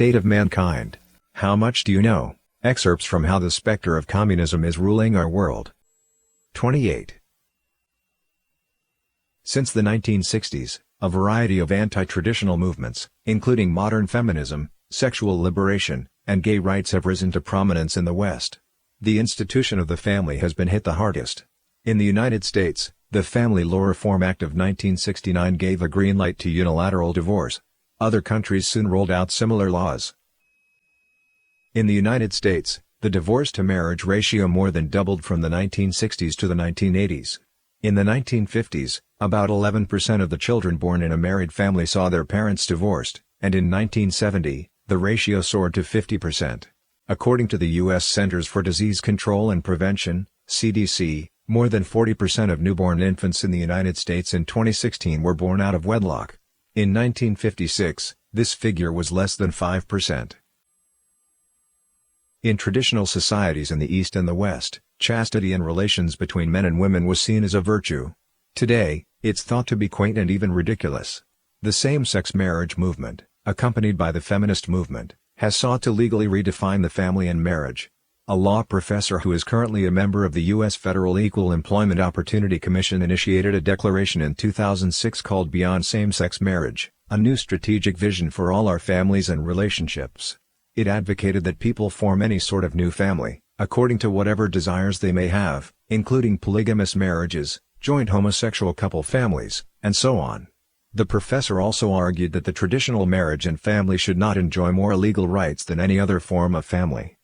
State of Mankind. How much do you know? Excerpts from How the Spectre of Communism is Ruling Our World. 28. Since the 1960s, a variety of anti-traditional movements, including modern feminism, sexual liberation, and gay rights have risen to prominence in the West. The institution of the family has been hit the hardest. In the United States, the Family Law Reform Act of 1969 gave a green light to unilateral divorce. Other countries soon rolled out similar laws. In the United States, the divorce-to-marriage ratio more than doubled from the 1960s to the 1980s. In the 1950s, about 11% of the children born in a married family saw their parents divorced, and in 1970, the ratio soared to 50%. According to the U.S. Centers for Disease Control and Prevention, CDC, more than 40% of newborn infants in the United States in 2016 were born out of wedlock. In 1956, this figure was less than 5%. In traditional societies in the East and the West, chastity in relations between men and women was seen as a virtue. Today, it's thought to be quaint and even ridiculous. The same-sex marriage movement, accompanied by the feminist movement, has sought to legally redefine the family and marriage. A law professor who is currently a member of the U.S. Federal Equal Employment Opportunity Commission initiated a declaration in 2006 called Beyond Same-Sex Marriage, a new strategic vision for all our families and relationships. It advocated that people form any sort of new family, according to whatever desires they may have, including polygamous marriages, joint homosexual couple families, and so on. The professor also argued that the traditional marriage and family should not enjoy more legal rights than any other form of family.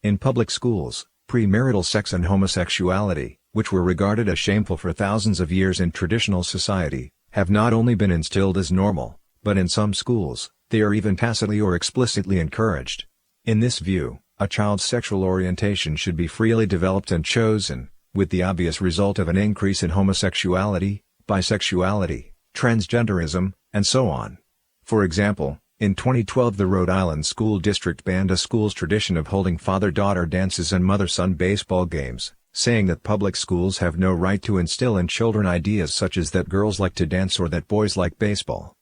In public schools, premarital sex and homosexuality, which were regarded as shameful for thousands of years in traditional society, have not only been instilled as normal, but in some schools, they are even tacitly or explicitly encouraged. In this view, a child's sexual orientation should be freely developed and chosen, with the obvious result of an increase in homosexuality, bisexuality, transgenderism, and so on. For example, in 2012 the Rhode Island School District banned a school's tradition of holding father-daughter dances and mother-son baseball games, saying that public schools have no right to instill in children ideas such as that girls like to dance or that boys like baseball.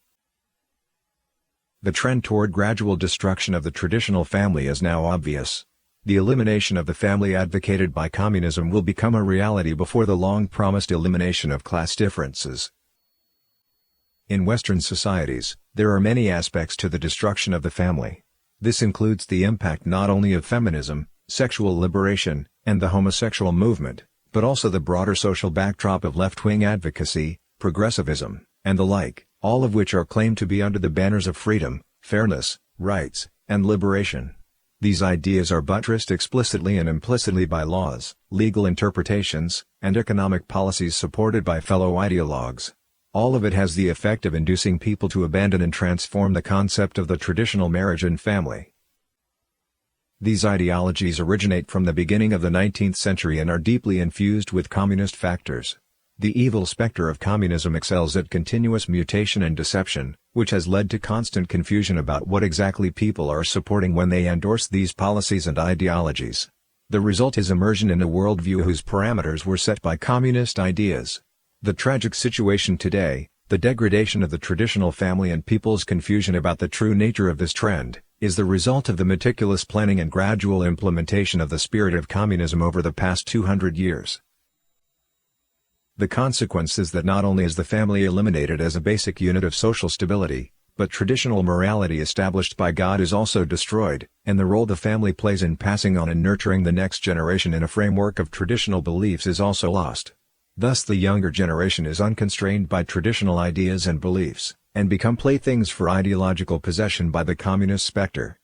The trend toward gradual destruction of the traditional family is now obvious. The elimination of the family advocated by communism will become a reality before the long-promised elimination of class differences. In Western societies, there are many aspects to the destruction of the family. This includes the impact not only of feminism, sexual liberation, and the homosexual movement, but also the broader social backdrop of left-wing advocacy, progressivism, and the like, all of which are claimed to be under the banners of freedom, fairness, rights, and liberation. These ideas are buttressed explicitly and implicitly by laws, legal interpretations, and economic policies supported by fellow ideologues. All of it has the effect of inducing people to abandon and transform the concept of the traditional marriage and family. These ideologies originate from the beginning of the 19th century and are deeply infused with communist factors. The evil specter of communism excels at continuous mutation and deception, which has led to constant confusion about what exactly people are supporting when they endorse these policies and ideologies. The result is immersion in a worldview whose parameters were set by communist ideas. The tragic situation today, the degradation of the traditional family and people's confusion about the true nature of this trend, is the result of the meticulous planning and gradual implementation of the spirit of communism over the past 200 years. The consequence is that not only is the family eliminated as a basic unit of social stability, but traditional morality established by God is also destroyed, and the role the family plays in passing on and nurturing the next generation in a framework of traditional beliefs is also lost. Thus the younger generation is unconstrained by traditional ideas and beliefs, and become playthings for ideological possession by the communist specter.